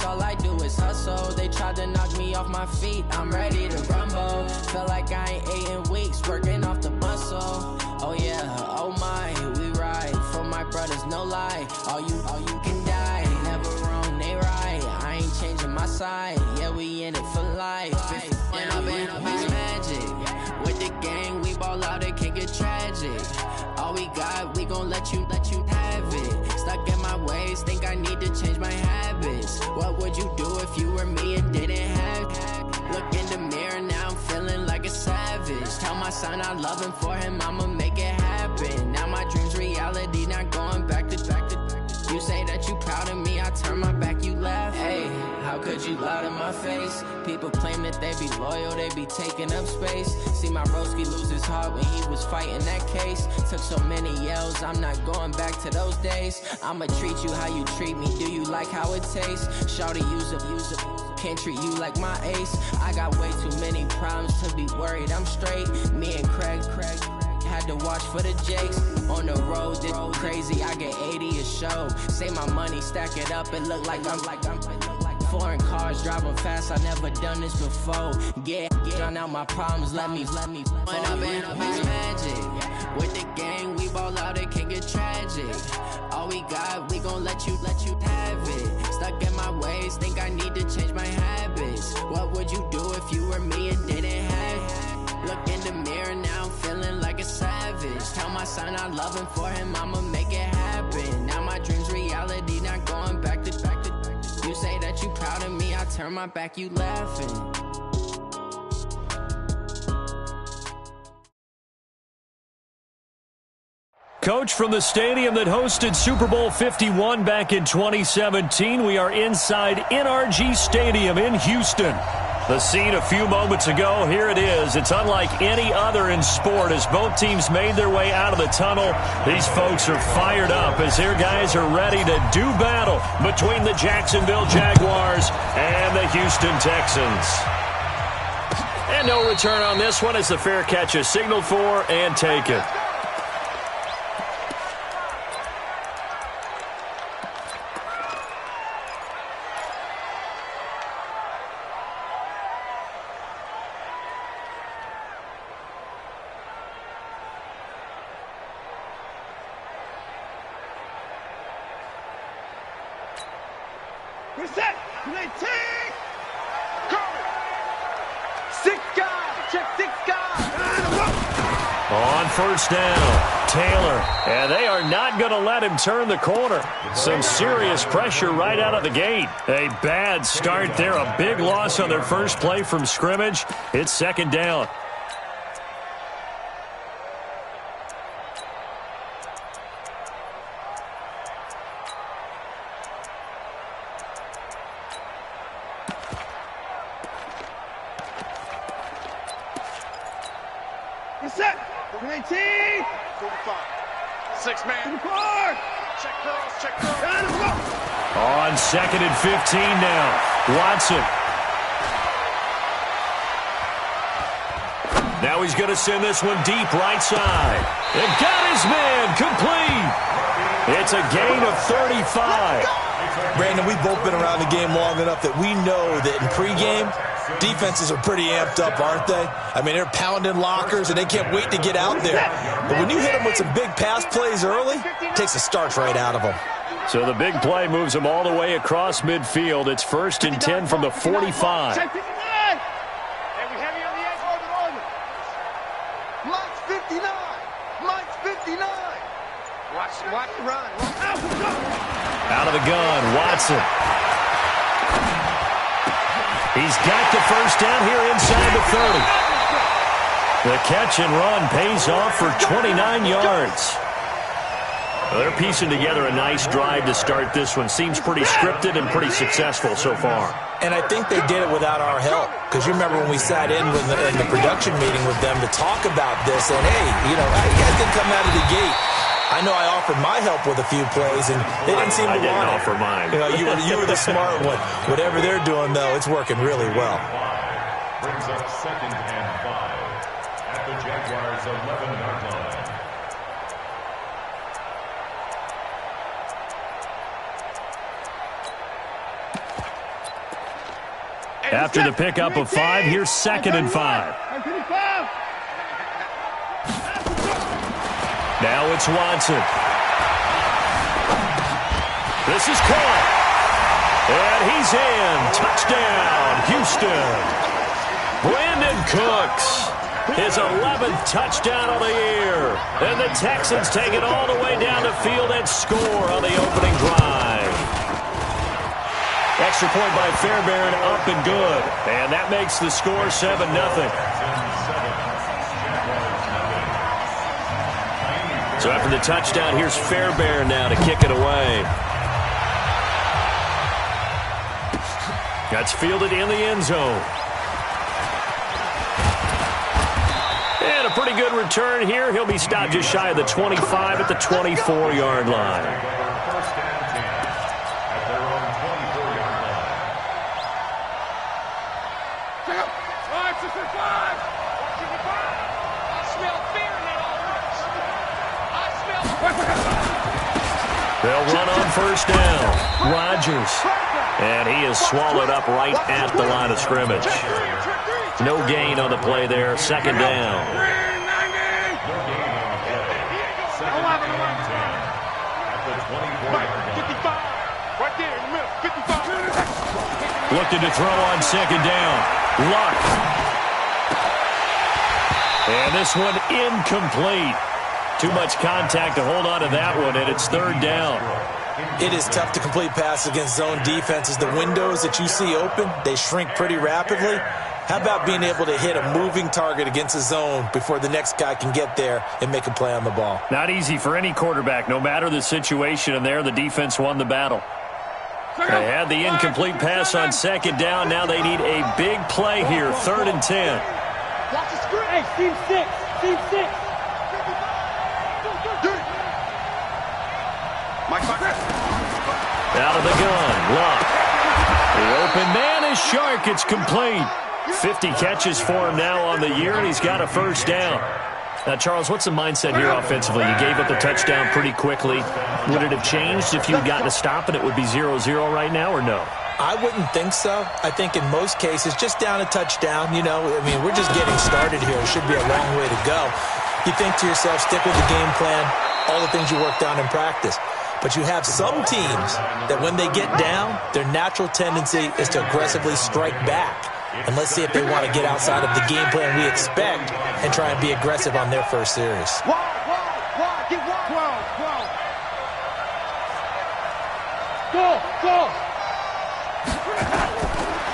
all I do is hustle. They tried to knock me off my feet, I'm ready to rumble. Feel like I ain't ate in weeks, working off the muscle. Oh yeah, oh my, we ride for my brothers, no lie. All you can die, never wrong, they right. I ain't changing my side, yeah, we in it for life. When I've been magic, with the gang, we ball out, it can get tragic. All we got, we gon' let you have it. Stuck in my ways, think I need to change my habits. What would you do if you were me and didn't have it? Look in the mirror, now I'm feeling like a savage. Tell my son I love him, for him I'ma make it happen. Now my dream's reality, not going back to. You say that you proud of me, I turn my back, you laugh. Hey, how could you lie to my face? People claim that they be loyal, they be taking up space. See my broski lose his heart when he was fighting that case. Took so many yells, I'm not going back to those days. I'ma treat you how you treat me, do you like how it tastes? Shawty, use a can't treat you like my ace. I got way too many problems to be worried, I'm straight. Me and Craig had to watch for the Jakes. On the road, it's crazy, I get 80 a show. Say my money, stack it up, it look like I'm foreign cars, driving fast, I never done this before. Yeah, drown out my problems, let me. When I've been magic, with the gang, we ball out, it can get tragic. All we got, we gon' let you have it. Stuck in my ways, think I need to change my habits. What would you do if you were me and didn't have it? Look in the mirror, now I'm feeling like a savage. Tell my son I love him, for him I'ma make it happen. Now my dream's reality, not going back to. You say that you proud of me, I turn my back, you laughing. Coach, from the stadium that hosted Super Bowl 51 back in 2017, we are inside NRG Stadium in Houston. The scene a few moments ago, here it is. It's unlike any other in sport as both teams made their way out of the tunnel. These folks are fired up as their guys are ready to do battle between the Jacksonville Jaguars and the Houston Texans. And no return on this one as the fair catch is signaled for and taken. Reset! Go! 6 guys! Check 6 guys! On first down, Taylor. And they are not going to let him turn the corner. Some serious pressure right out of the gate. A bad start there. A big loss on their first play from scrimmage. It's second down. Reset! 19! 45. 6 man. 4! Check curls. On second and 15 now. Watson. Now he's going to send this one deep right side. And got his man complete. It's a gain of 35. Brandon, we've both been around the game long enough that we know that in pregame, defenses are pretty amped up, aren't they? I mean, they're pounding lockers, and they can't wait to get out there. But when you hit them with some big pass plays early, it takes the starch right out of them. So the big play moves them all the way across midfield. It's 1st and 10 from the 45. Check 59! And we have you on the edge. Mike's 59! Mike's 59! Watch the run. Out of the gun, Watson. He's got the first down here inside the 30. The catch and run pays off for 29 yards. Well, they're piecing together a nice drive to start this one. Seems pretty scripted and pretty successful so far. And I think they did it without our help. Because you remember when we sat in the production meeting with them to talk about this. And, hey, you guys didn't come out of the gate. I know I offered my help with a few plays, and they didn't seem to want it. I didn't offer mine. You were the smart one. Whatever they're doing, though, it's working really well. Brings up 2nd and 5 at the Jaguars' 11-yard line. After the pickup of 5, here's 2nd and 5. Now it's Watson. This is caught. And he's in. Touchdown, Houston. Brandon Cooks, his 11th touchdown of the year. And the Texans take it all the way down the field and score on the opening drive. Extra point by Fairbairn, up and good. And that makes the score 7-0. So after the touchdown, here's Fairbairn now to kick it away. That's fielded in the end zone. And a pretty good return here. He'll be stopped just shy of the 25 at the 24-yard line. They'll run on first down. Rodgers. And he is swallowed up right at the line of scrimmage. No gain on the play there. 2nd down. Looking to throw on 2nd down. Luck. And this one incomplete. Too much contact to hold on to that one, and it's 3rd down. It is tough to complete passes against zone defenses. The windows that you see open, they shrink pretty rapidly. How about being able to hit a moving target against a zone before the next guy can get there and make a play on the ball? Not easy for any quarterback, no matter the situation, and there the defense won the battle. They had the incomplete pass on 2nd down. Now they need a big play here, 3rd and 10. Watch the screen. Hey, team 6. Team 6. Out of the gun, Luck. The open man is Shark. It's complete. 50 catches for him now on the year, and he's got a 1st down. Now, Charles, what's the mindset here offensively? You gave up the touchdown pretty quickly. Would it have changed if you had gotten a stop and it would be 0-0 right now, or no? I wouldn't think so. I think in most cases, just down a touchdown, you know, I mean, we're just getting started here. It should be a long way to go. You think to yourself, stick with the game plan, all the things you worked on in practice. But you have some teams that when they get down, their natural tendency is to aggressively strike back. And let's see if they want to get outside of the game plan we expect and try and be aggressive on their first series. Go.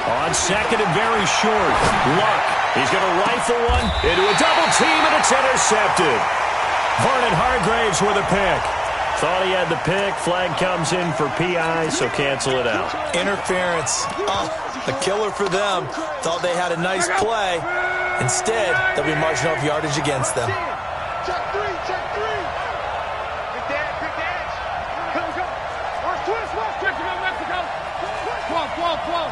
On 2nd and very short, Luck. He's going to rifle one into a double team, and it's intercepted. Vernon Hargraves with a pick. Thought he had the pick. Flag comes in for PI, so cancel it out. Interference. Oh, a killer for them. Thought they had a nice play. Instead, they'll be marching off yardage against them. Check 3. Big dash. Here we go. Watch twist. Mexico. Whoa.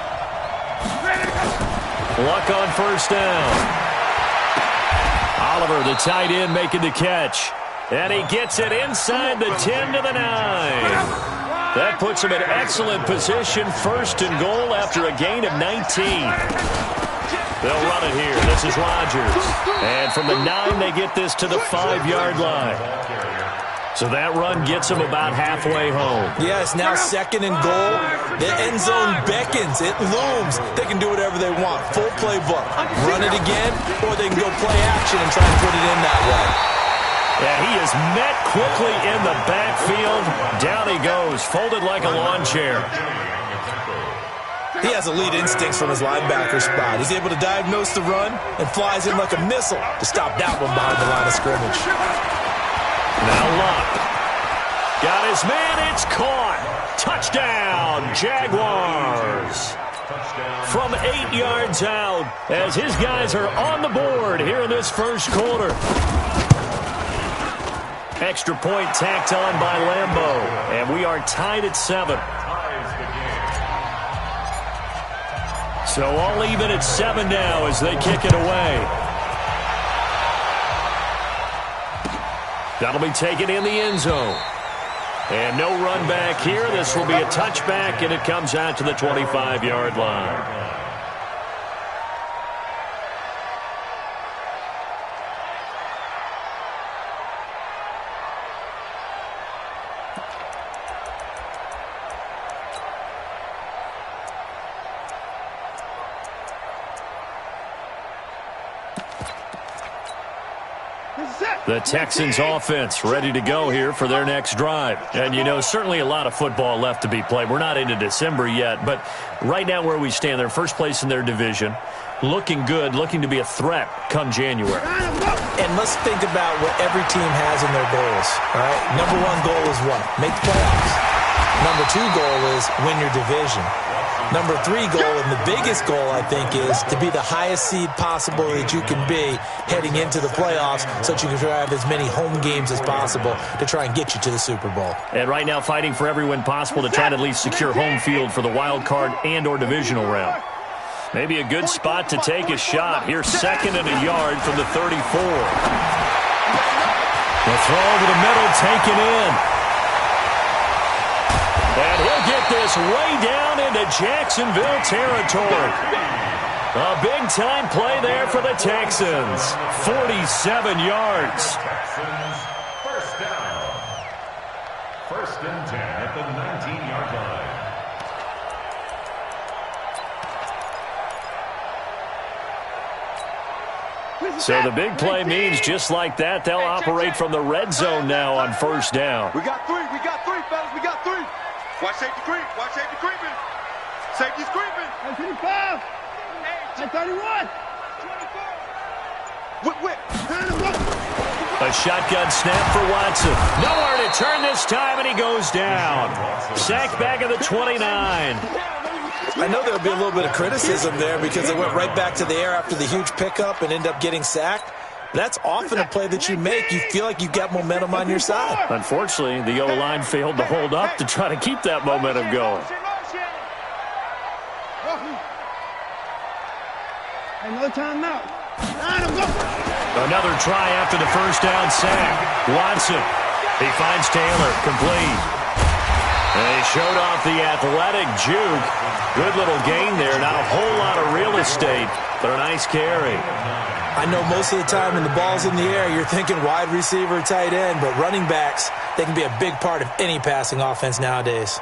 Luck on 1st down. Oliver, the tight end, making the catch. And he gets it inside the 10 to the 9. That puts him in excellent position, 1st and goal after a gain of 19. They'll run it here. This is Rodgers. And from the 9, they get this to the 5-yard line. So that run gets them about halfway home. Yes, now 2nd and goal. The end zone beckons. It looms. They can do whatever they want. Full playbook. Run it again, or they can go play action and try and put it in that way. Yeah, he is met quickly in the backfield. Down he goes, folded like a lawn chair. He has elite instincts from his linebacker spot. He's able to diagnose the run and flies in like a missile to stop that one behind the line of scrimmage. Now Luck. Got his man, it's caught. Touchdown, Jaguars. From 8 yards out as his guys are on the board here in this 1st quarter. Extra point tacked on by Lambeau, and we are tied at 7. So all even at 7 now as they kick it away. That'll be taken in the end zone. And no run back here. This will be a touchback, and it comes out to the 25-yard line. The Texans offense ready to go here for their next drive. And, you know, certainly a lot of football left to be played. We're not into December yet, but right now where we stand, they're first place in their division, looking good, looking to be a threat come January. And let's think about what every team has in their goals, all right? Number one goal is what? Make the playoffs. Number two goal is win your division. Number three goal, and the biggest goal, I think, is to be the highest seed possible that you can be heading into the playoffs so that you can have as many home games as possible to try and get you to the Super Bowl. And right now fighting for every win possible to try to at least secure home field for the wild card and or divisional round. Maybe a good spot to take a shot. Here's 2nd and a yard from the 34. The throw over the middle taken in. And he'll get this way down into Jacksonville territory. A big-time play there for the Texans. 47 yards. Texans, first down. 1st and 10 at the 19-yard line. So the big play means just like that, they'll operate from the red zone now on 1st down. We got three, fellas, we got three. Watch safety creep, watch safety creeping. Safety's creeping. 25. 31. 24. Whip. A shotgun snap for Watson. Nowhere to turn this time, and he goes down. Sacked back at the 29. I know there'll be a little bit of criticism there because they went right back to the air after the huge pickup and end up getting sacked. That's often a play that you make. You feel like you've got momentum on your side. Unfortunately, the O-line failed to hold up to try to keep that momentum going. And no timeout. Another try after the 1st down sack. Watson. He finds Taylor. Complete. And he showed off the athletic juke. Good little gain there. Not a whole lot of real estate, but a nice carry. I know most of the time when the ball's in the air, you're thinking wide receiver, tight end, but running backs, they can be a big part of any passing offense nowadays.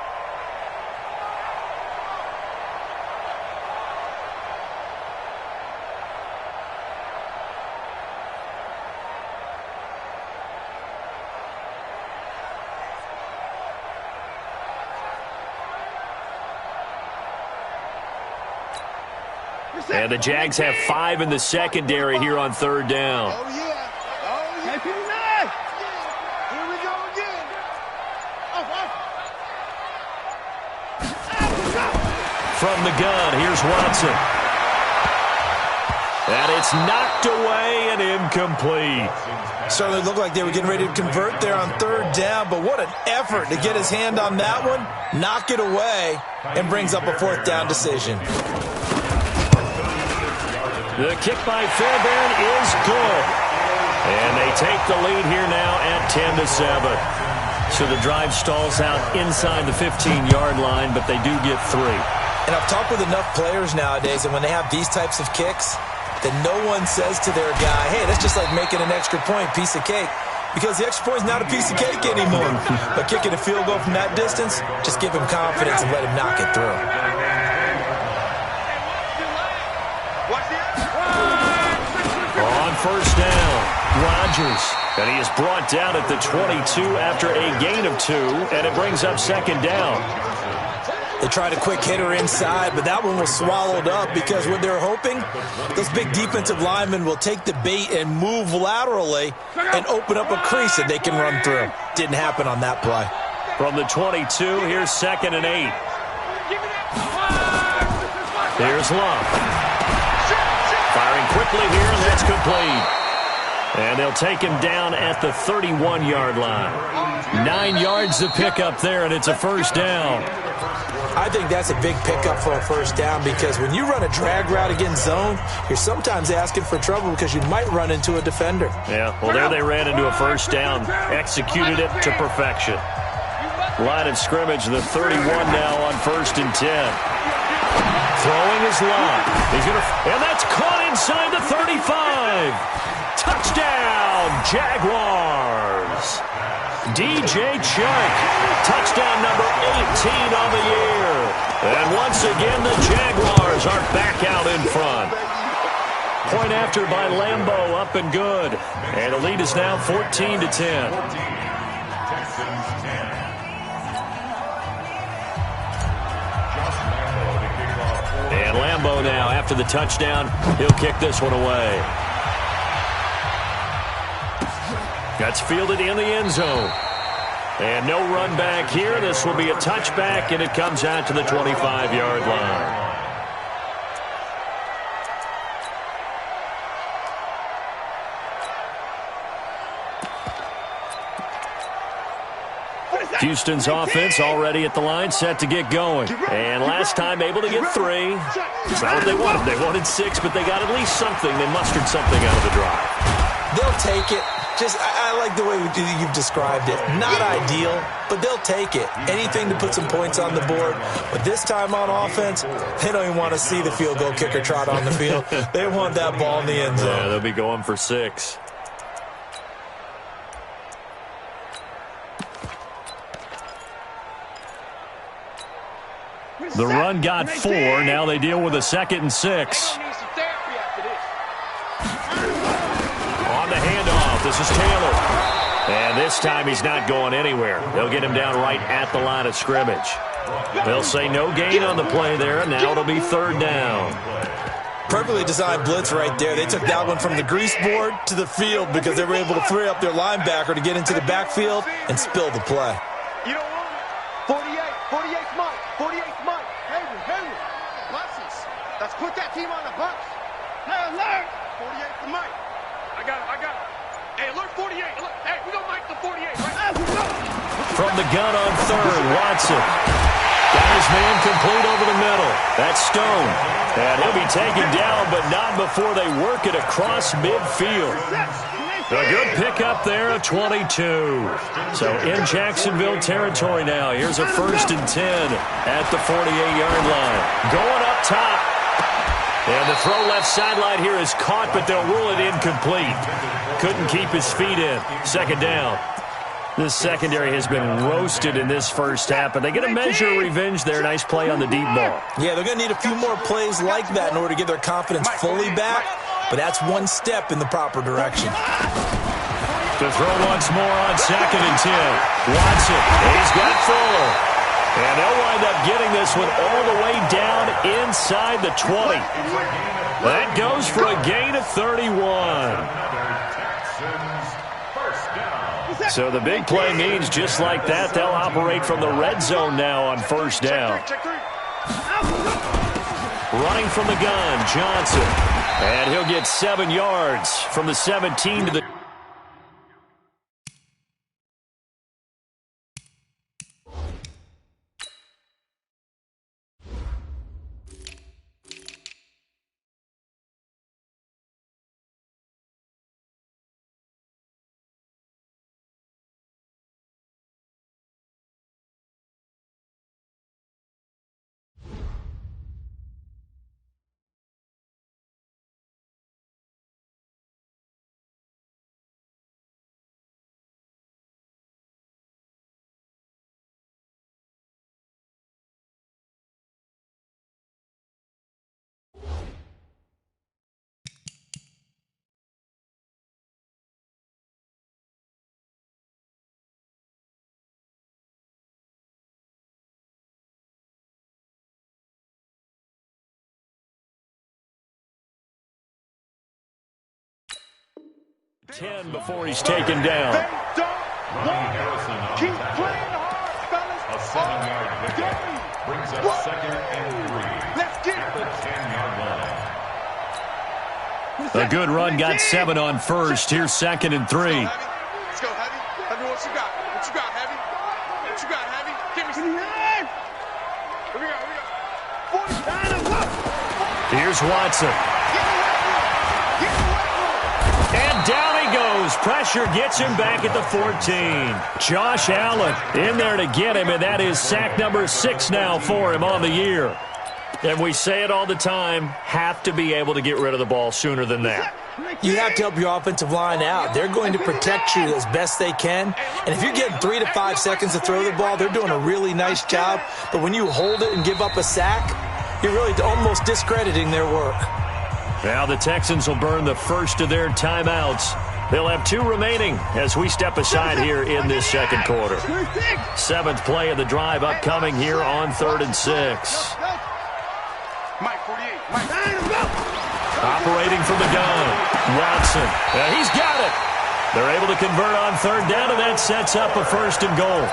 And the Jags have 5 in the secondary here on 3rd down. Oh, yeah. Oh, yeah. Here we go again. From the gun, here's Watson. And it's knocked away and incomplete. Certainly looked like they were getting ready to convert there on 3rd down, but what an effort to get his hand on that one, knock it away, and brings up a 4th down decision. The kick by Fairbairn is good. And they take the lead here now at 10-7. So the drive stalls out inside the 15-yard line, but they do get 3. And I've talked with enough players nowadays, and when they have these types of kicks, that no one says to their guy, hey, that's just like making an extra point, piece of cake. Because the extra point is not a piece of cake anymore. But kicking a field goal from that distance, just give him confidence and let him knock it through. On 1st down, Rodgers. And he is brought down at the 22 after a gain of 2, and it brings up 2nd down. They tried a quick hitter inside, but that one was swallowed up because what they're hoping, those big defensive linemen will take the bait and move laterally and open up a crease that they can run through. Didn't happen on that play. From the 22, here's 2nd and 8. Here's Love. Firing quickly here, and that's complete. And they'll take him down at the 31-yard line. 9 yards to pick up there, and it's a 1st down. I think that's a big pickup for a 1st down because when you run a drag route against zone, you're sometimes asking for trouble because you might run into a defender. Yeah, well, there they ran into a 1st down, executed it to perfection. Line of scrimmage, the 31 now on 1st and 10. Throwing his line. And that's caught inside the 35. Touchdown, Jaguars. DJ Chark, touchdown number 18 on the year. And once again, the Jaguars are back out in front. Point after by Lambo, up and good. And the lead is now 14-10. And Lambo now, after the touchdown, he'll kick this one away. That's fielded in the end zone. And no run back here. This will be a touchback, and it comes out to the 25-yard line. Houston's offense already at the line, set to get going. And last time able to get 3. It's not what they wanted. They wanted 6, but they got at least something. They mustered something out of the drive. They'll take it. I like the way you've described it. Not ideal, but they'll take it. Anything to put some points on the board. But this time on offense, they don't even want to see the field goal kicker trot on the field. They want that ball in the end zone. Yeah, they'll be going for 6. The run got 4. Now they deal with a 2nd and 6. On the handoff, this is Taylor. And this time he's not going anywhere. They'll get him down right at the line of scrimmage. They'll say no gain on the play there. Now it'll be 3rd down. Perfectly designed blitz right there. They took that one from the grease board to the field because they were able to free up their linebacker to get into the backfield and spill the play. You don't want it. 48's Mike. 48's Mike. Henry. Buses. Let's put that team on the bus. Hey, alert. 48's the Mike. I got it. Hey, alert 48. Hey, we don't Mike the 48, right? From the gun on 3rd, Watson. Got his man complete over the middle. That's Stone. And he'll be taken down, but not before they work it across midfield. A good pickup there of 22. So in Jacksonville territory now. Here's a 1st and 10 at the 48-yard line. Going up top. And the throw left sideline here is caught, but they'll rule it incomplete. Couldn't keep his feet in. 2nd down. This secondary has been roasted in this first half, but they get a measure of revenge there. Nice play on the deep ball. Yeah, they're going to need a few more plays like that in order to get their confidence fully back, but that's one step in the proper direction. To throw once more on 2nd and 10. Watson, he's got Fuller. And they'll wind up getting this one all the way down inside the 20. That goes for a gain of 31. So the big play means just like that, they'll operate from the red zone now on 1st down. Running from the gun, Johnson. And he'll get 7 yards from the 17 to the... Ten before he's taken down. Keep playing hard, fellas. A 7-yard pickup brings up 2nd and 3. Let's get at the 10-yard line. A good run, got 7 on 1st. Here's 2nd and 3. Let's go, Heavy. Heavy, what you got? What you got, Heavy? What you got, Heavy? Give me some. Here we go. Here's Watson. And down he goes. Pressure gets him back at the 14. Josh Allen in there to get him, and that is sack number 6 now for him on the year. And we say it all the time, have to be able to get rid of the ball sooner than that. You have to help your offensive line out. They're going to protect you as best they can. And if you're getting 3 to 5 seconds to throw the ball, they're doing a really nice job. But when you hold it and give up a sack, you're really almost discrediting their work. Now the Texans will burn the first of their timeouts. They'll have 2 remaining as we step aside here in this second quarter. 7th play of the drive upcoming here on 3rd and 6. Mike, 48. Mike. Operating from the gun, Watson. He's got it. They're able to convert on 3rd down, and that sets up a 1st and goal.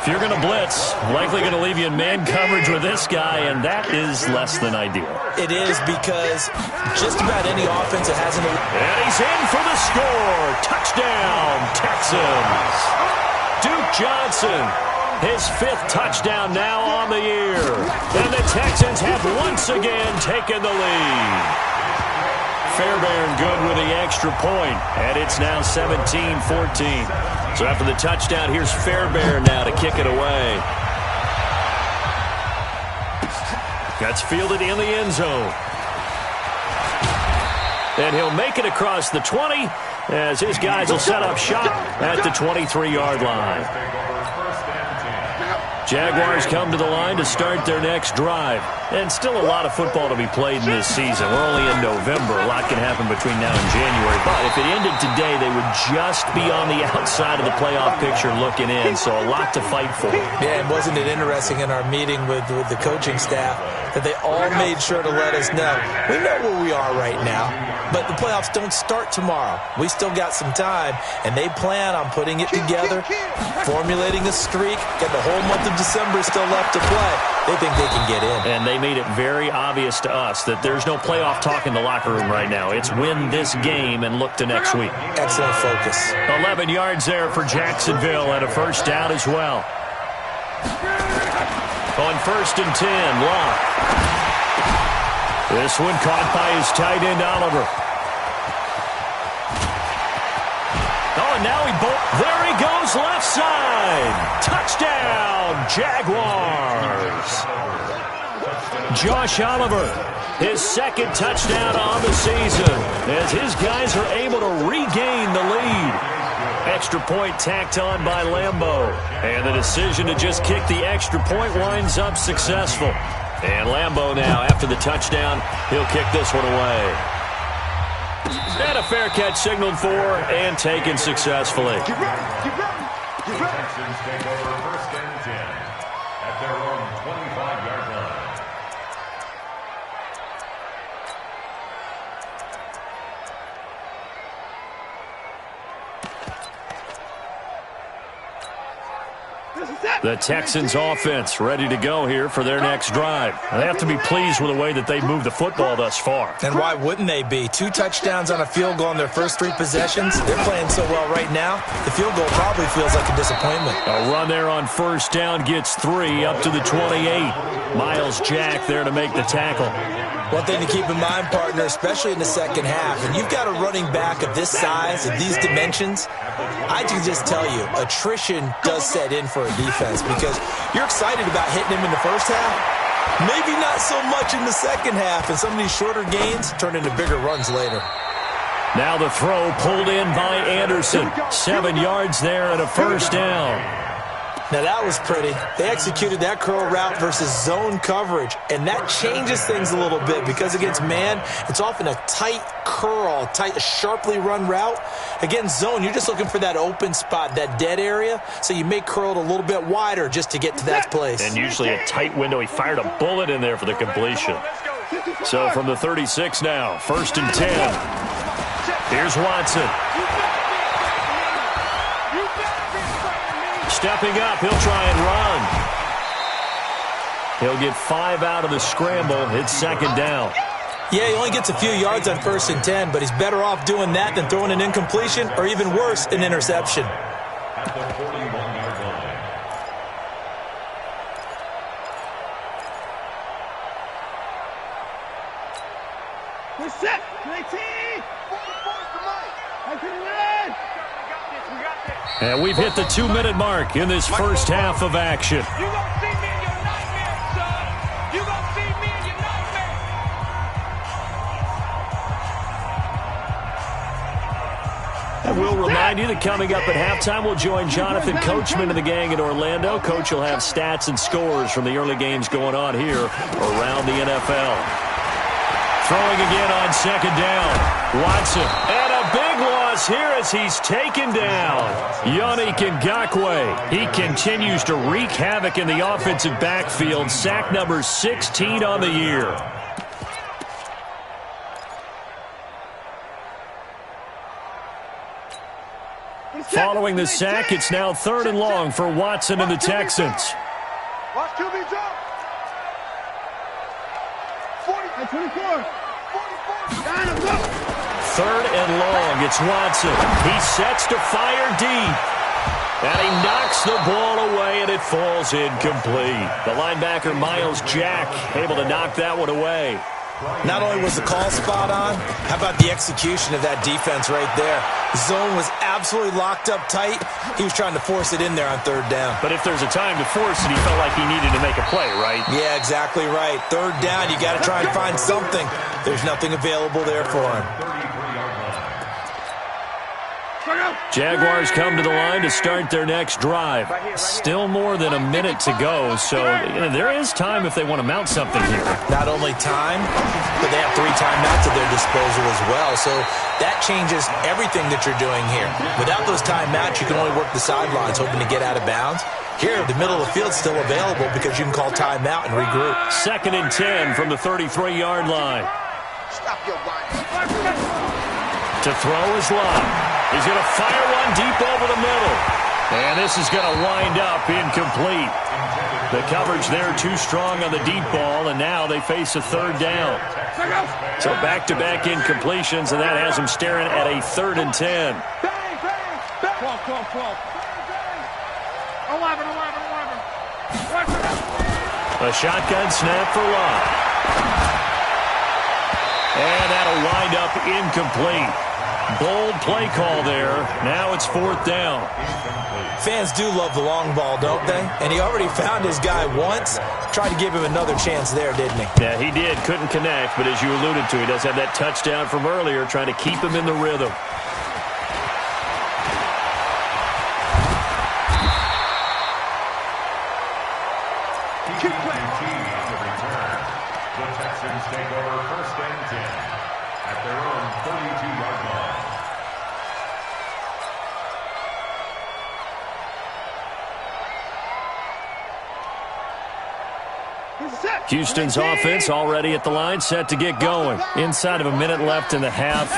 If you're going to blitz, likely going to leave you in man coverage with this guy, and that is less than ideal. It is, because just about any offense that hasn't... And he's in for the score. Touchdown, Texans. Duke Johnson, his 5th touchdown now on the year. And the Texans have once again taken the lead. Fairbairn good with the extra point, and it's now 17-14. So after the touchdown, here's Fairbairn now to kick it away. That's fielded in the end zone. And he'll make it across the 20 as his guys will set up shop at the 23-yard line. Jaguars come to the line to start their next drive. And still a lot of football to be played in this season. We're only in November. A lot can happen between now and January. But if it ended today, they would just be on the outside of the playoff picture looking in. So a lot to fight for. Yeah, and wasn't it interesting in our meeting with the coaching staff that they all made sure to let us know. We know where we are right now, but the playoffs don't start tomorrow. We still got some time, and they plan on putting it together, formulating a streak, got the whole month of December still left to play. They think they can get in. And they made it very obvious to us that there's no playoff talk in the locker room right now. It's win this game and look to next week. Excellent focus. 11 yards there for Jacksonville and a 1st down as well. On 1st and 10, Locke. This one caught by his tight end, Oliver. Oh, and now there he goes left side. Touchdown, Jaguars. Josh Oliver, his 2nd touchdown on the season as his guys are able to regain the lead. Extra point tacked on by Lambeau. And the decision to just kick the extra point winds up successful. And Lambeau now, after the touchdown, he'll kick this one away. And a fair catch signaled for and taken successfully. Get ready. Texans take over 1st and 10 at their own 25-yard line. The Texans offense ready to go here for their next drive. They have to be pleased with the way that they've moved the football thus far. And why wouldn't they be? 2 touchdowns on a field goal in their first 3 possessions. They're playing so well right now, the field goal probably feels like a disappointment. A run there on 1st down gets 3 up to the 28. Miles Jack there to make the tackle. One thing to keep in mind, partner, especially in the second half, and you've got a running back of this size, of these dimensions, I can just tell you, attrition does set in for a defense because you're excited about hitting him in the first half. Maybe not so much in the second half, and some of these shorter gains turn into bigger runs later. Now the throw pulled in by Anderson. 7 yards there and a 1st down. Now that was pretty. They executed that curl route versus zone coverage, and that changes things a little bit because against man, it's often a tight curl, tight, sharply run route. Against zone, you're just looking for that open spot, that dead area, so you may curl it a little bit wider just to get to that place. And usually a tight window. He fired a bullet in there for the completion. So from the 36 now, 1st and 10. Here's Watson. Stepping up, he'll try and run. He'll get 5 out of the scramble. It's 2nd down. Yeah, he only gets a few yards on 1st and 10, but he's better off doing that than throwing an incompletion or even worse, an interception. At the 41-yard line. We're set. 19. I can run. And we've hit the 2-minute mark in this first half of action. You gonna see me in your nightmares, son. You gonna see me in your nightmares. And we'll remind you that coming up at halftime, we'll join Jonathan Coachman and the gang in Orlando. Coach will have stats and scores from the early games going on here around the NFL. Throwing again on second down. Watson. And a big loss here as he's taken down. Yannick Ngakoue. He continues to wreak havoc in the offensive backfield. Sack number 16 on the year. Following the sack, it's now 3rd and long for Watson and the Texans. Watch QB drop. 24. 3rd and long. It's Watson. He sets to fire deep. And he knocks the ball away, and it falls incomplete. The linebacker, Miles Jack, able to knock that one away. Not only was the call spot on, how about the execution of that defense right there? The zone was absolutely locked up tight. He was trying to force it in there on 3rd down. But if there's a time to force it, he felt like he needed to make a play, right? Yeah, exactly right. 3rd down, you got to try and find something. There's nothing available there for him. Jaguars come to the line to start their next drive. Still more than a minute to go, so there is time if they want to mount something here. Not only time, but they have 3 timeouts at their disposal as well, so that changes everything that you're doing here. Without those timeouts, you can only work the sidelines, hoping to get out of bounds. Here, the middle of the field's still available because you can call timeout and regroup. 2nd and 10 from the 33-yard line. Stop your line. To throw is Love. He's going to fire one deep over the middle. And this is going to wind up incomplete. The coverage there too strong on the deep ball, and now they face a 3rd down. So back-to-back incompletions, and that has them staring at a 3rd and 10. 12. 11. A shotgun snap for Love. And that'll wind up incomplete. Bold play call there. Now it's 4th down. Fans do love the long ball, don't they? And he already found his guy once. Tried to give him another chance there, didn't he? Yeah, he did. Couldn't connect, but as you alluded to, he does have that touchdown from earlier, trying to keep him in the rhythm. The Texans take over 1st and 10 at their own 32-yard line. Houston's offense already at the line, set to get going. Inside of a minute left in the half.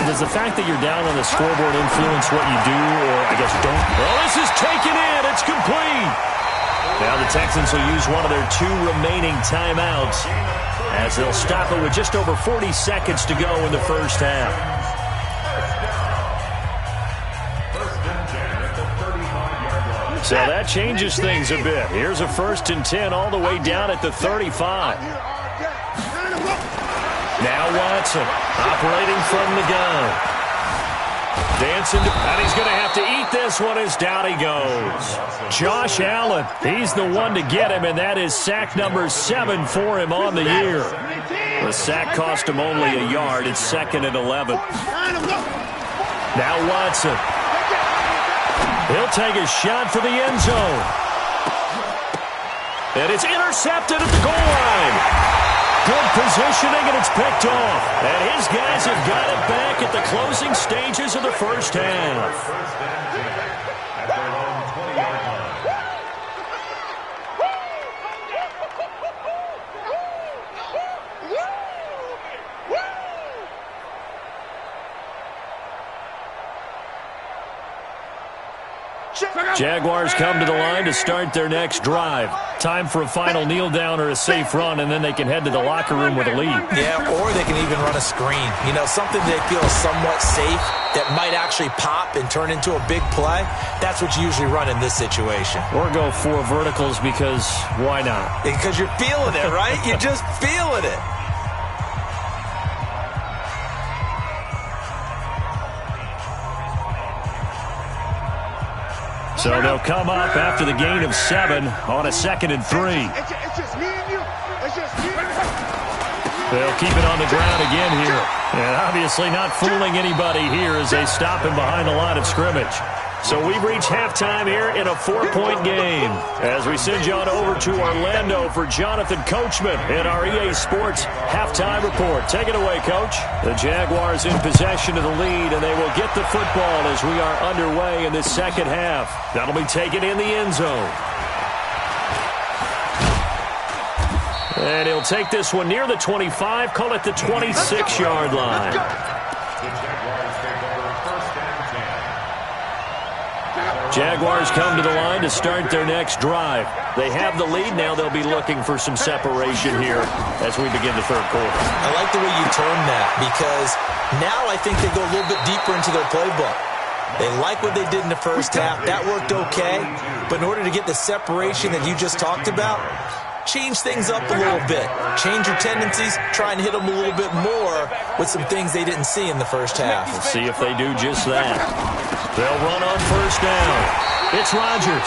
Does the fact that you're down on the scoreboard influence what you do, or I guess don't? Well, this is taken in. It's complete. Now the Texans will use one of their 2 remaining timeouts as they'll stop it with just over 40 seconds to go in the first half. So that changes things a bit. Here's a 1st and 10 all the way down at the 35. Now Watson operating from the gun. Dancing, and he's going to have to eat this one as down he goes. Josh Allen, he's the one to get him, and that is sack number 7 for him on the year. The sack cost him only a yard. It's 2nd and 11. Now Watson. He'll take a shot for the end zone. And it's intercepted at the goal line. Good positioning, and it's picked off. And his guys have got it back at the closing stages of the first half. At their own 20-yard line. Jaguars come to the line to start their next drive. Time for a final kneel down or a safe run, and then they can head to the locker room with a lead. Yeah, or they can even run a screen. You know, something they feel is somewhat safe that might actually pop and turn into a big play. That's what you usually run in this situation. Or go 4 verticals because why not? Because you're feeling it, right? You're just feeling it. So they'll come up after the gain of 7 on a 2nd and 3. It's just me and you. It's just me and you. They'll keep it on the ground again here. And obviously not fooling anybody here as they stop him behind the line of scrimmage. So we've reached halftime here in a 4-point game. As we send you on over to Orlando for Jonathan Coachman in our EA Sports halftime report. Take it away, Coach. The Jaguars in possession of the lead, and they will get the football as we are underway in this second half. That'll be taken in the end zone. And he'll take this one near the 25, call it the 26-yard line. The Jaguars take over first and 10. Jaguars come to the line to start their next drive. They have the lead. Now they'll be looking for some separation here as we begin the third quarter. I like the way you termed that because now I think they go a little bit deeper into their playbook. They like what they did in the first half. That worked okay. But in order to get the separation that you just talked about, change things up a little bit. Change your tendencies. Try and hit them a little bit more with some things they didn't see in the first half. We'll see if they do just that. They'll run on first down. It's Rodgers.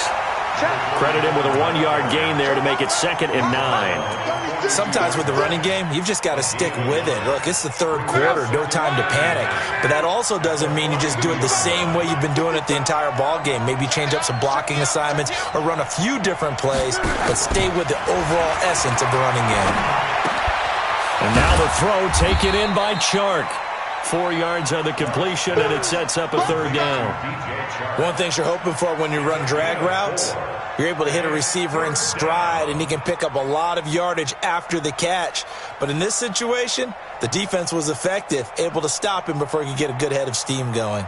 Credit him with a 1-yard gain there to make it 2nd and 9. Sometimes with the running game, you've just got to stick with it. Look, it's the third quarter, no time to panic. But that also doesn't mean you just do it the same way you've been doing it the entire ball game. Maybe change up some blocking assignments or run a few different plays, but stay with the overall essence of the running game. And now the throw taken in by Chark. 4 yards on the completion, and it sets up a third down. One thing you're hoping for when you run drag routes, you're able to hit a receiver in stride, and he can pick up a lot of yardage after the catch. But in this situation, the defense was effective, able to stop him before he could get a good head of steam going.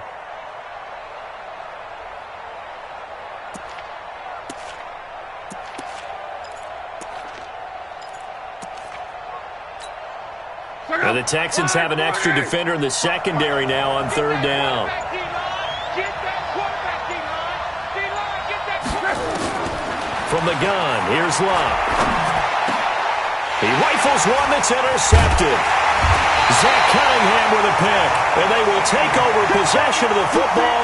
And the Texans have an extra defender in the secondary now on third down. From the gun, here's Love. He rifles one that's intercepted. Zach Cunningham with a pick, and they will take over possession of the football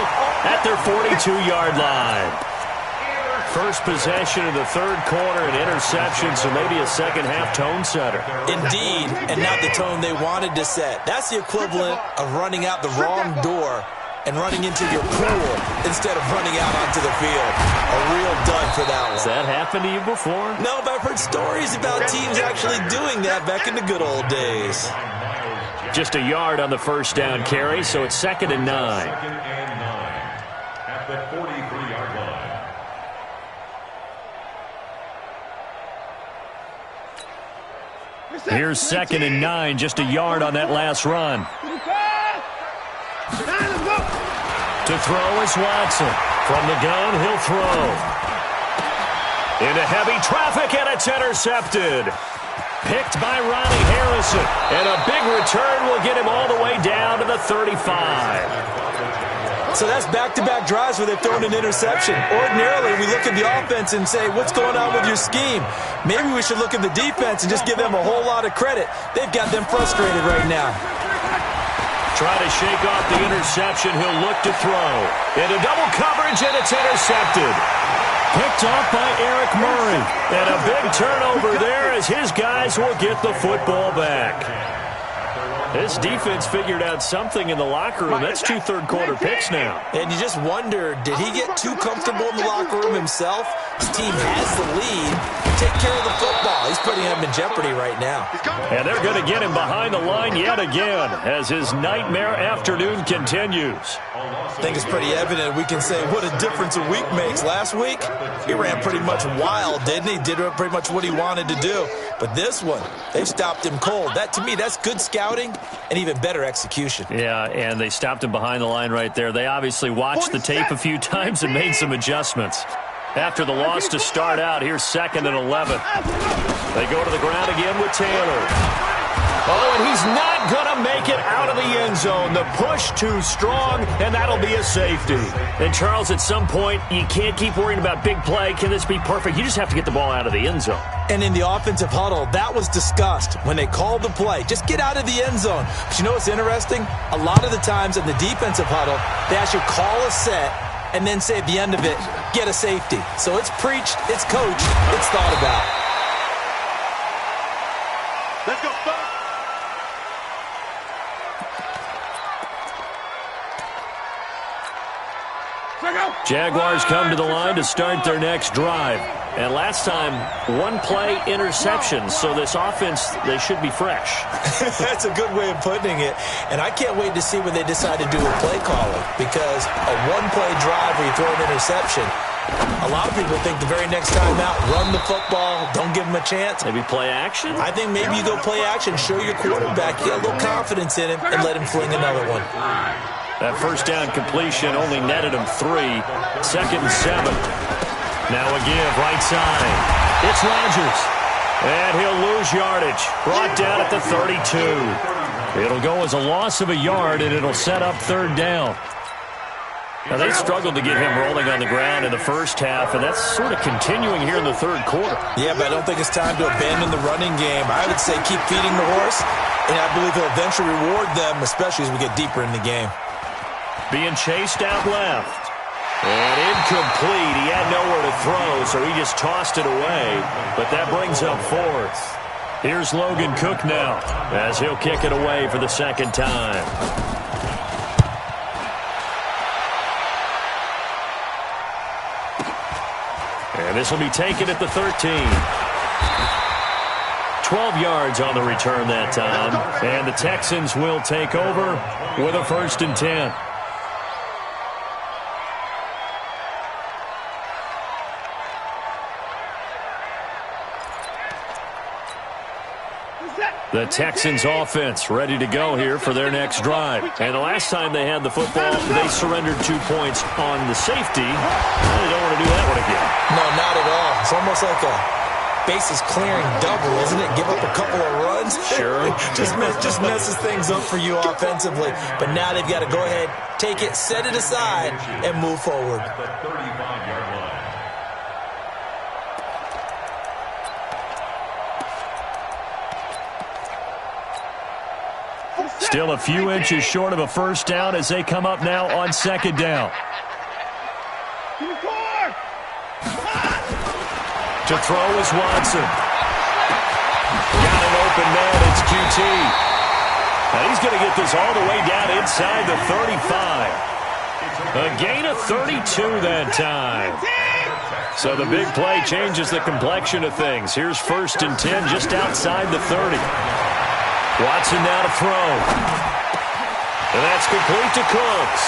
at their 42-yard line. First possession of the third quarter, an interception, so maybe a second-half tone setter. Indeed, and not the tone they wanted to set. That's the equivalent of running out the wrong door and running into your pool instead of running out onto the field. A real dud for that one. Has that happened to you before? No, but I've heard stories about teams actually doing that back in the good old days. Just a yard on the first down carry, so it's 2nd and 9. 2nd and 9 at the 43-yard line. Here's 2nd and 9, just a yard on that last run. To throw is Watson. From the gun, he'll throw. Into heavy traffic, and it's intercepted. Picked by Ronnie Harrison. And a big return will get him all the way down to the 35. So that's back-to-back drives where they've thrown an interception. Ordinarily, we look at the offense and say, what's going on with your scheme? Maybe we should look at the defense and just give them a whole lot of credit. They've got them frustrated right now. Try to shake off the interception. He'll look to throw. Into double coverage, and it's intercepted. Picked off by Eric Murray. And a big turnover there as his guys will get the football back. This defense figured out something in the locker room. That's 2 third-quarter picks now. And you just wonder, did he get too comfortable in the locker room himself? His team has the lead. Take care of the football. He's putting him in jeopardy right now. And they're going to get him behind the line yet again as his nightmare afternoon continues. I think it's pretty evident. We can say what a difference a week makes. Last week, he ran pretty much wild, didn't he? Did pretty much what he wanted to do. But this one, they've stopped him cold. That, to me, that's good scouting and even better execution. Yeah, and they stopped him behind the line right there. They obviously watched the tape a few times and made some adjustments. After the loss to start out, here's 2nd and 11. They go to the ground again with Taylor. Oh, and he's not going to make it out of the end zone. The push too strong, and that'll be a safety. And, Charles, at some point, you can't keep worrying about big play. Can this be perfect? You just have to get the ball out of the end zone. And in the offensive huddle, that was discussed when they called the play. Just get out of the end zone. But you know what's interesting? A lot of the times in the defensive huddle, they actually call a set and then say at the end of it, get a safety. So it's preached, it's coached, it's thought about. Let's go, Buck. Check out. Jaguars come to the line to start their next drive. And last time, one-play interception. So this offense, they should be fresh. That's a good way of putting it. And I can't wait to see what they decide to do with play calling. Because a one-play drive where you throw an interception, a lot of people think the very next time out, run the football, don't give them a chance. Maybe play action? I think maybe you go play action, show your quarterback, get a little confidence in him, and let him fling another one. That first down completion only netted him 3. 2nd and 7. Now a give, right side. It's Rodgers. And he'll lose yardage. Brought down at the 32. It'll go as a loss of a yard, and it'll set up 3rd down. Now, they struggled to get him rolling on the ground in the first half, and that's sort of continuing here in the 3rd quarter. Yeah, but I don't think it's time to abandon the running game. I would say keep feeding the horse, and I believe he'll eventually reward them, especially as we get deeper in the game. Being chased out left. And incomplete. He had nowhere to throw, so he just tossed it away. But that brings up 4th. Here's Logan Cook now, as he'll kick it away for the 2nd time. And this will be taken at the 13. 12 yards on the return that time. And the Texans will take over with a 1st and 10. The Texans offense ready to go here for their next drive. And the last time they had the football, they surrendered 2 points on the safety. They don't want to do that one again. No, not at all. It's almost like a bases clearing double, isn't it? Give up a couple of runs. Sure. just messes things up for you offensively. But now they've got to go ahead, take it, set it aside, and move forward. At the 35-yard line. Still a few inches short of a 1st down as they come up now on 2nd down. To throw is Watson. Got an open man. It's QT. And he's going to get this all the way down inside the 35. A gain of 32 that time. So the big play changes the complexion of things. Here's 1st and 10 just outside the 30. Watson now to throw. And that's complete to Cooks.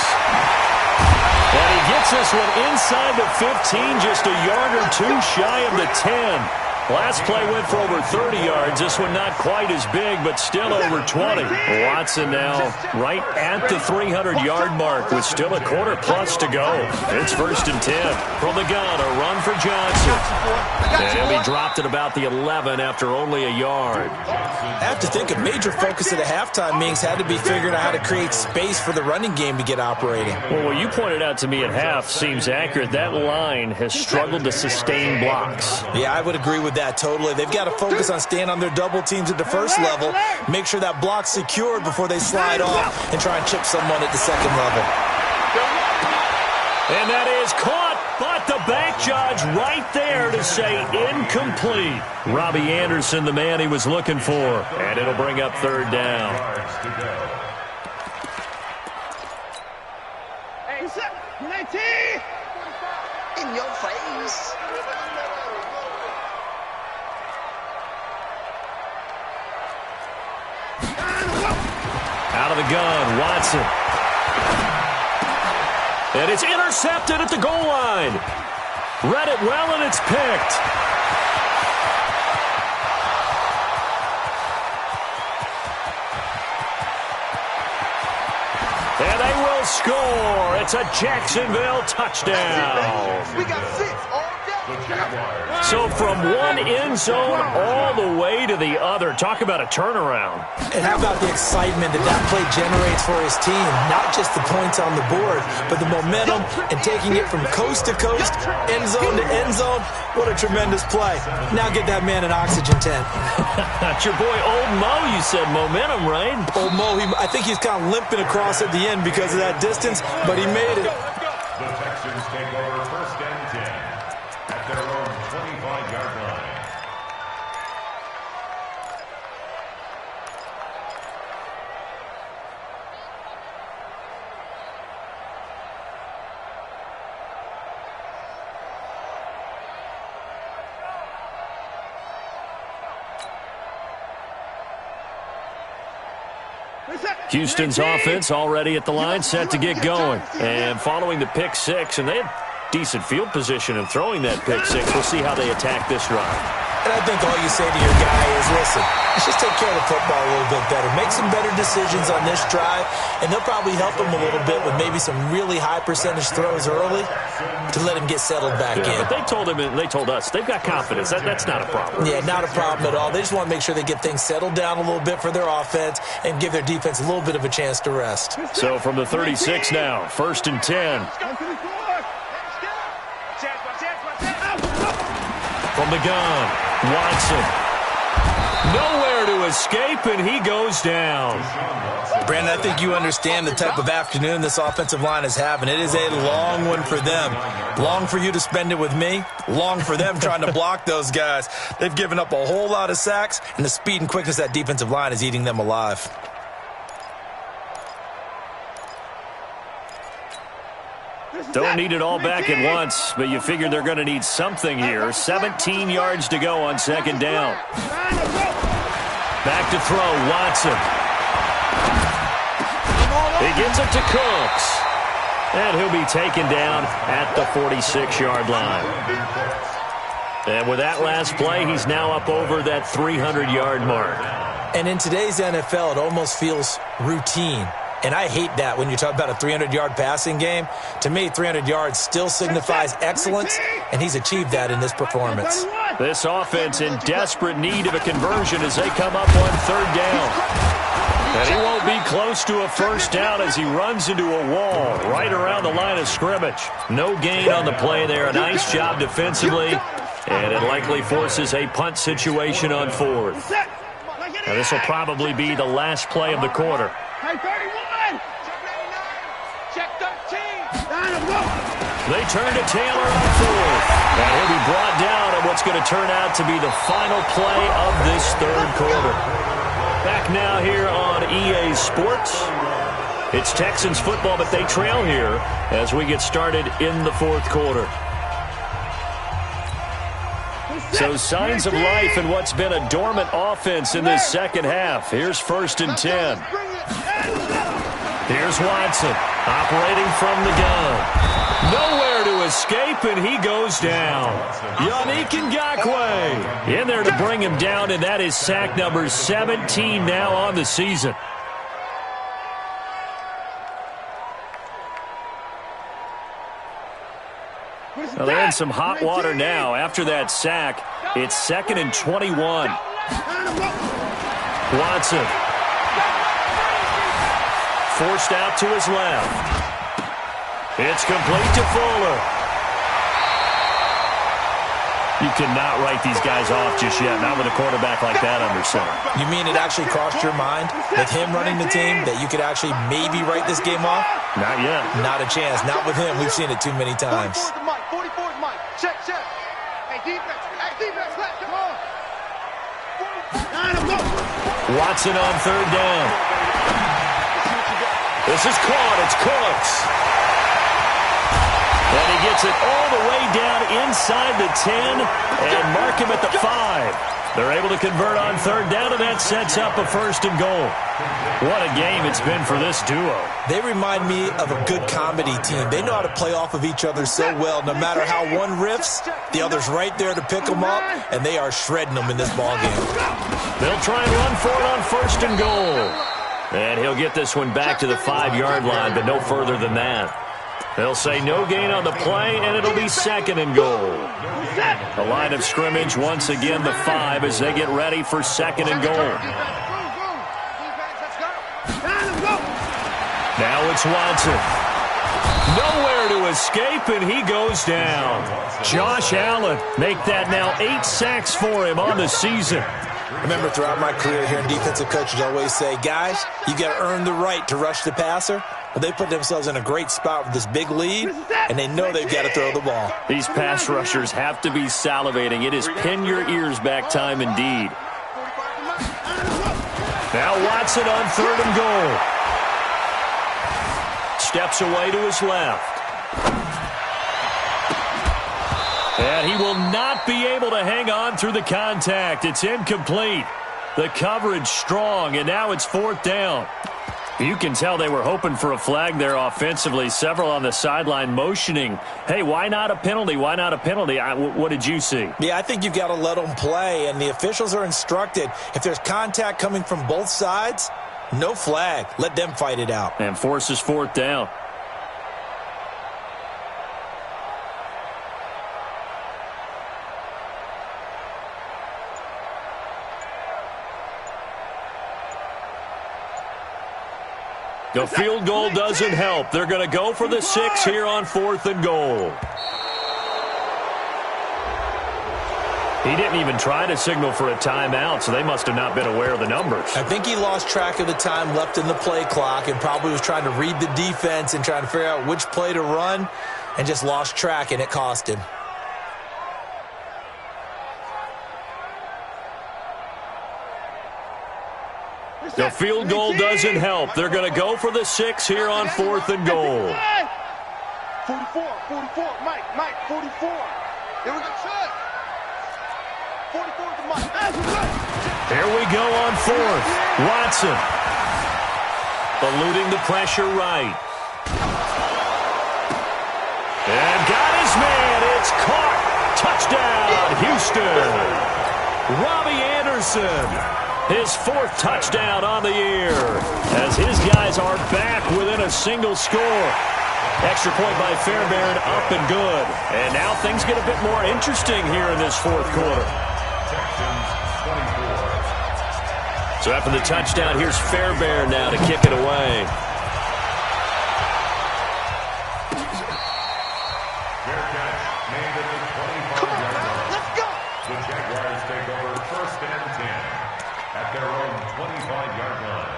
And he gets this one inside the 15, just a yard or 2 shy of the 10. Last play went for over 30 yards. This one not quite as big, but still over 20. Watson now right at the 300-yard mark with still a quarter plus to go. It's 1st and 10. From the gun, a run for Johnson. And he dropped it about the 11 after only a yard. I have to think a major focus of the halftime meetings had to be figuring out how to create space for the running game to get operating. Well, what you pointed out to me at half seems accurate. That line has struggled to sustain blocks. Yeah, I would agree with that totally. They've got to focus on staying on their double teams at the first level, make sure that block's secured before they slide off and try and chip someone at the 2nd level. And that is caught, but the back judge right there to say incomplete. Robbie Anderson, the man he was looking for. And it'll bring up 3rd down. In your face. Out of the gun, Watson. And it's intercepted at the goal line. Read it well, and it's picked. And they will score. It's a Jacksonville touchdown. We got 6 all day. So from one end zone all the way to the other. Talk about a turnaround. And how about the excitement that play generates for his team? Not just the points on the board, but the momentum and taking it from coast to coast, end zone to end zone. What a tremendous play. Now get that man an oxygen tent. That's your boy Old Mo, you said. Momentum, right? Old Mo, I think he's kind of limping across at the end because of that distance, but he made it. The Texans take over 1st and 10 at their own 25-yard line. Houston's offense already at the line, set to get going. And following the pick six, and they had decent field position in throwing that pick six. We'll see how they attack this drive. And I think all you say to your guy is, listen, let's just take care of the football a little bit better. Make some better decisions on this drive, and they'll probably help him a little bit with maybe some really high percentage throws early to let him get settled back in. But they told him, and they told us, they've got confidence. That's not a problem. Yeah, not a problem at all. They just want to make sure they get things settled down a little bit for their offense and give their defense a little bit of a chance to rest. So from the 36 now, 1st and 10. From the gun, Watson. Nowhere to escape, and he goes down. Brandon, I think you understand the type of afternoon this offensive line is having. It is a long one for them. Long for you to spend it with me. Long for them trying to block those guys. They've given up a whole lot of sacks, and the speed and quickness of that defensive line is eating them alive. Don't need it all back at once, but you figure they're going to need something here. 17 yards to go on 2nd down. Back to throw, Watson. He gets it to Cooks. And he'll be taken down at the 46-yard line. And with that last play, he's now up over that 300-yard mark. And in today's NFL, it almost feels routine. And I hate that when you talk about a 300-yard passing game. To me, 300 yards still signifies excellence, and he's achieved that in this performance. This offense in desperate need of a conversion as they come up on 3rd down. And he won't be close to a 1st down as he runs into a wall right around the line of scrimmage. No gain on the play there. A nice job defensively, and it likely forces a punt situation on 4th. Now, this will probably be the last play of the quarter. They turn to Taylor on 4th. And he'll be brought down at what's going to turn out to be the final play of this 3rd quarter. Back now here on EA Sports. It's Texans football, but they trail here as we get started in the 4th quarter. So signs of life in what's been a dormant offense in this 2nd half. Here's 1st and 10. Here's Watson operating from the gun. Nowhere to escape, and he goes down. Yannick Ngakoue in there to bring him down, and that is sack number 17 now on the season. Well, they're in some hot water now. After that sack, it's 2nd and 21. Watson. Forced out to his left. It's complete to Fuller. You cannot write these guys off just yet, not with a quarterback like that under center. You mean it actually crossed your mind with him running the team that you could actually maybe write this game off? Not yet. Not a chance. Not with him. We've seen it too many times. 44's Mike. Check. Hey, defense. Left. Come on. Watson on 3rd down. This is caught. It's Cooks. And he gets it all the way down inside the 10 and mark him at the 5. They're able to convert on 3rd down, and that sets up a 1st and goal. What a game it's been for this duo. They remind me of a good comedy team. They know how to play off of each other so well. No matter how one riffs, the other's right there to pick them up, and they are shredding them in this ballgame. They'll try and run for it on 1st and goal. And he'll get this one back to the 5-yard line, but no further than that. They'll say no gain on the play, and it'll be 2nd and goal. The line of scrimmage, once again, the 5 as they get ready for 2nd and goal. Now it's Watson. Nowhere to escape, and he goes down. Josh Allen make that now 8 sacks for him on the season. Remember, throughout my career here in defensive coaches always say, guys, you got to earn the right to rush the passer. Well, they put themselves in a great spot with this big lead, and they know they've got to throw the ball. These pass rushers have to be salivating. It is pin your ears back time indeed. Now Watson on 3rd and goal. Steps away to his left. And he will not be able to hang on through the contact. It's incomplete. The coverage strong, and now it's 4th down. You can tell they were hoping for a flag there offensively. Several on the sideline motioning, hey, why not a penalty? Why not a penalty? What did you see? Yeah, I think you've got to let them play, and the officials are instructed. If there's contact coming from both sides, no flag. Let them fight it out. And forces 4th down. The field goal doesn't help. They're going to go for the 6 here on 4th and goal. He didn't even try to signal for a timeout, so they must have not been aware of the numbers. I think he lost track of the time left in the play clock and probably was trying to read the defense and trying to figure out which play to run and just lost track, and it cost him. The field goal doesn't help. They're going to go for the 6 here on 4th and goal. 44, Mike, 44. Here we go, shot. 44 to Mike. Here we go on 4th. Watson. Eluding the pressure right. And got his man. It's caught. Touchdown, Houston. Robbie Anderson. His 4th touchdown on the year as his guys are back within a single score. Extra point by Fairbairn, up and good. And now things get a bit more interesting here in this 4th quarter. So after the touchdown, here's Fairbairn now to kick it away. Let's go. The Jaguars take over 1st and 10. At their own 25-yard line.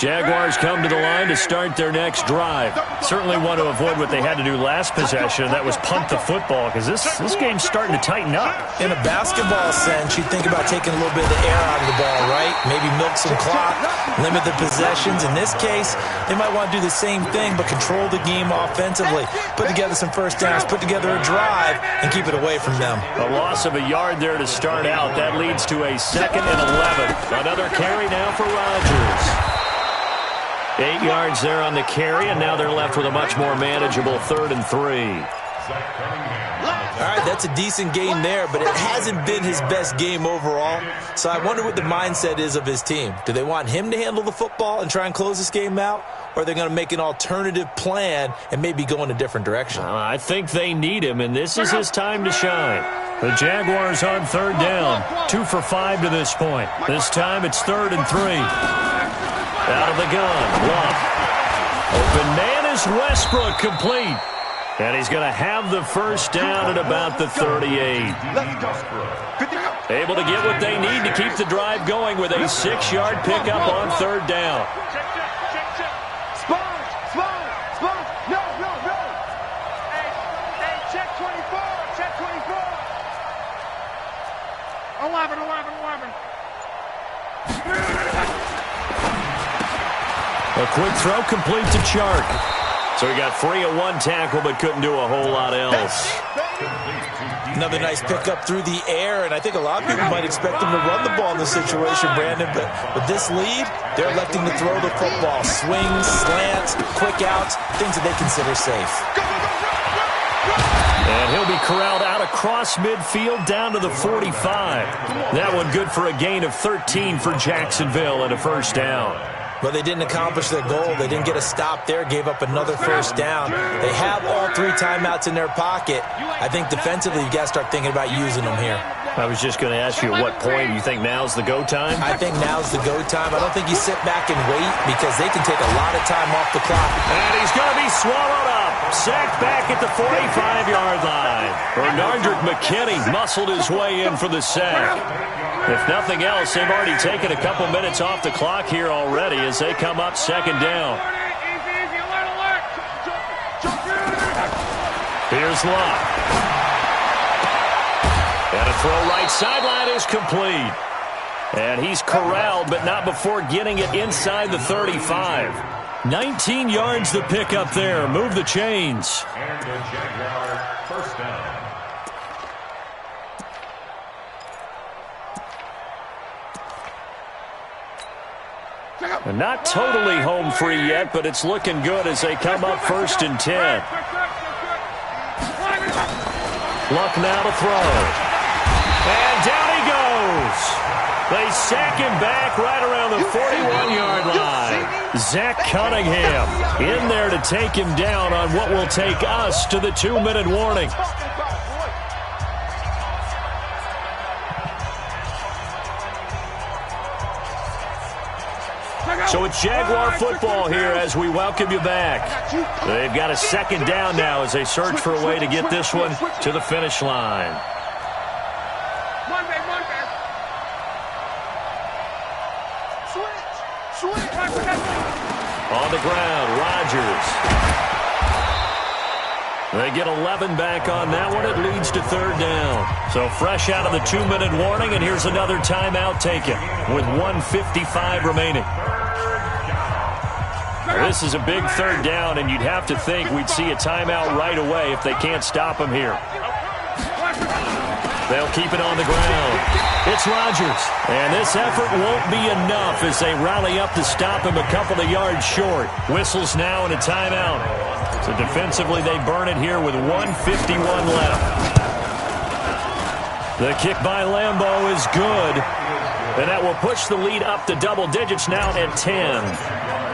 Jaguars come to the line to start their next drive. Certainly want to avoid what they had to do last possession. That was punt the football, because this game's starting to tighten up. In a basketball sense, you think about taking a little bit of the air out of the ball, right? Maybe milk some clock, limit the possessions. In this case, they might want to do the same thing, but control the game offensively. Put together some first downs, put together a drive, and keep it away from them. A loss of a yard there to start out. That leads to a 2nd and 11. Another carry now for Rodgers. 8 yards there on the carry, and now they're left with a much more manageable 3rd and 3. All right, that's a decent game there, but it hasn't been his best game overall. So I wonder what the mindset is of his team. Do they want him to handle the football and try and close this game out? Or are they going to make an alternative plan and maybe go in a different direction? I think they need him, and this is his time to shine. The Jaguars on 3rd down. 2 for 5 to this point. This time it's 3rd and 3. Out of the gun, Love. Open man is Westbrook, complete. And he's going to have the first down at about the 38. Able to get what they need to keep the drive going with a 6-yard pickup on 3rd down. Sponge. No. Hey, check 24. 11. A quick throw complete to Chark. So he got free of 1 tackle but couldn't do a whole lot else. Another nice pickup through the air, and I think a lot of people might expect him to run the ball in this situation, Brandon, but with this lead, they're electing to throw the football. Swings, slants, quick outs, things that they consider safe. And he'll be corralled out across midfield down to the 45. That one good for a gain of 13 for Jacksonville and a first down. But they didn't accomplish their goal. They didn't get a stop there, gave up another first down. They have all 3 timeouts in their pocket. I think defensively, you got to start thinking about using them here. I was just going to ask you, at what point you think now's the go time? I think now's the go time. I don't think you sit back and wait because they can take a lot of time off the clock. And he's going to be swallowed up. Sacked back at the 45-yard line. Bernardrick McKinney muscled his way in for the sack. If nothing else, they've already taken a couple minutes off the clock here already as they come up 2nd down. Here's Locke. And a throw right sideline is complete. And he's corralled, but not before getting it inside the 35. 19 yards to pick up there. Move the chains. And the Jaguar first down. And not totally home free yet, but it's looking good as they come up 1st and 10. Luck now to throw. And down he goes. They sack him back right around the 41-yard line. Zach Cunningham in there to take him down on what will take us to the 2-minute warning. So it's Jaguar football here as we welcome you back. They've got a 2nd down now as they search for a way to get this one to the finish line. On the ground, Rodgers. They get 11 back on that one. It leads to 3rd down. So fresh out of the 2-minute warning, and here's another timeout taken with 1:55 remaining. This is a big 3rd down, and you'd have to think we'd see a timeout right away if they can't stop him here. They'll keep it on the ground. It's Rodgers. And this effort won't be enough as they rally up to stop him a couple of yards short. Whistles now and a timeout. So defensively, they burn it here with 1:51 left. The kick by Lambeau is good. And that will push the lead up to double digits now at 10.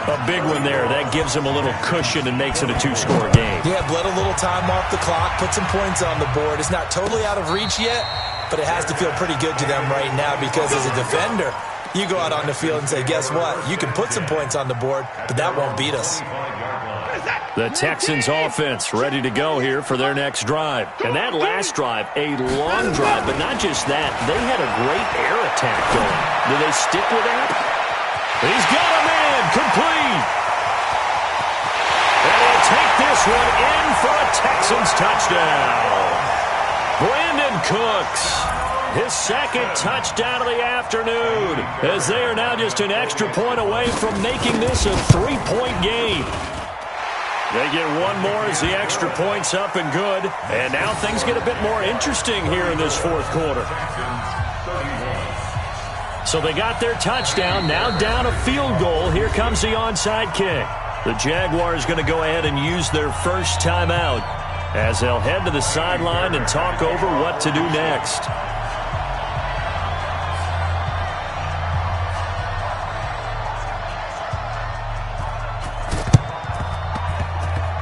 A big one there. That gives them a little cushion and makes it a 2-score game. Yeah, bled a little time off the clock, put some points on the board. It's not totally out of reach yet, but it has to feel pretty good to them right now because as a defender, you go out on the field and say, guess what? You can put some points on the board, but that won't beat us. The Texans offense ready to go here for their next drive. And that last drive, a long drive, but not just that. They had a great air attack going. Do they stick with that? He's got a man complete. And he'll take this one in for a Texans touchdown. Brandon Cooks, his 2nd touchdown of the afternoon, as they are now just an extra point away from making this a 3-point game. They get one more as the extra point's up and good. And now things get a bit more interesting here in this 4th quarter. So they got their touchdown, now down a field goal. Here comes the onside kick. The Jaguars going to go ahead and use their first timeout as they'll head to the sideline and talk over what to do next.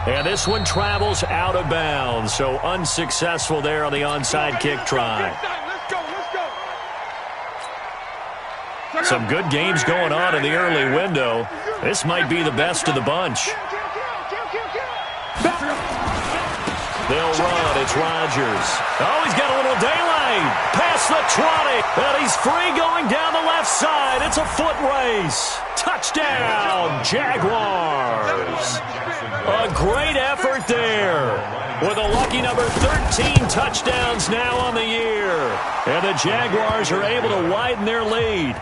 And this one travels out of bounds, so unsuccessful there on the onside kick try. Some good games going on in the early window. This might be the best of the bunch. They'll run. It's Rodgers. Oh, he's got a little daylight. Past the 20. And he's free going down the left side. It's a foot race. Touchdown, Jaguars. A great effort there. With a lucky number 13 touchdowns now on the year. And the Jaguars are able to widen their lead.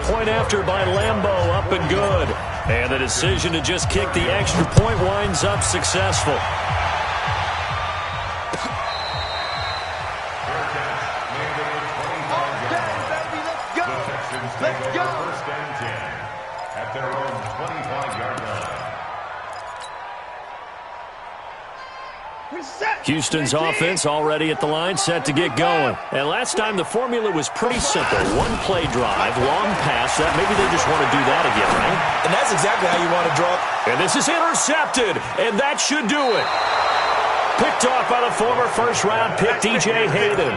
Point after by Lambeau, up and good. And the decision to just kick the extra point winds up successful. Houston's offense already at the line, set to get going. And last time the formula was pretty simple. One play drive, long pass. That maybe they just want to do that again, right? And that's exactly how you want to draw. And this is intercepted, and that should do it. Picked off by the former first-round pick, DJ Hayden.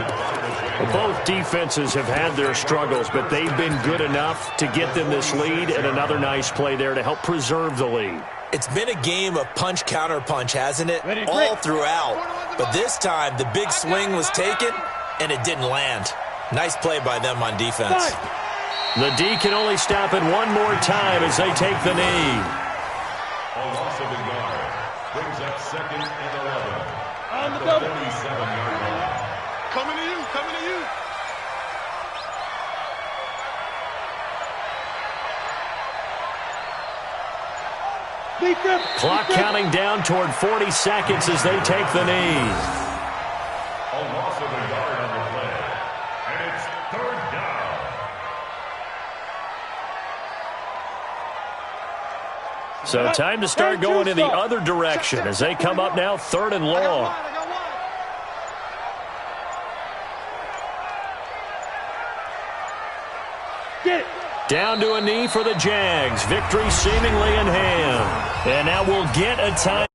Both defenses have had their struggles, but they've been good enough to get them this lead, and another nice play there to help preserve the lead. It's been a game of punch-counter-punch, hasn't it? All throughout. But this time, the big swing was taken, and it didn't land. Nice play by them on defense. The D can only stop it one more time as they take the knee. A loss of a yard brings up 2nd and 11. On the 37-yard line. Coming to you, coming to you. Clock counting down toward 40 seconds as they take the knee. A loss of a yard on the play. And it's 3rd down. So time to start going in the other direction as they come up now 3rd and long. Down to a knee for the Jags. Victory seemingly in hand. And now we'll get a time.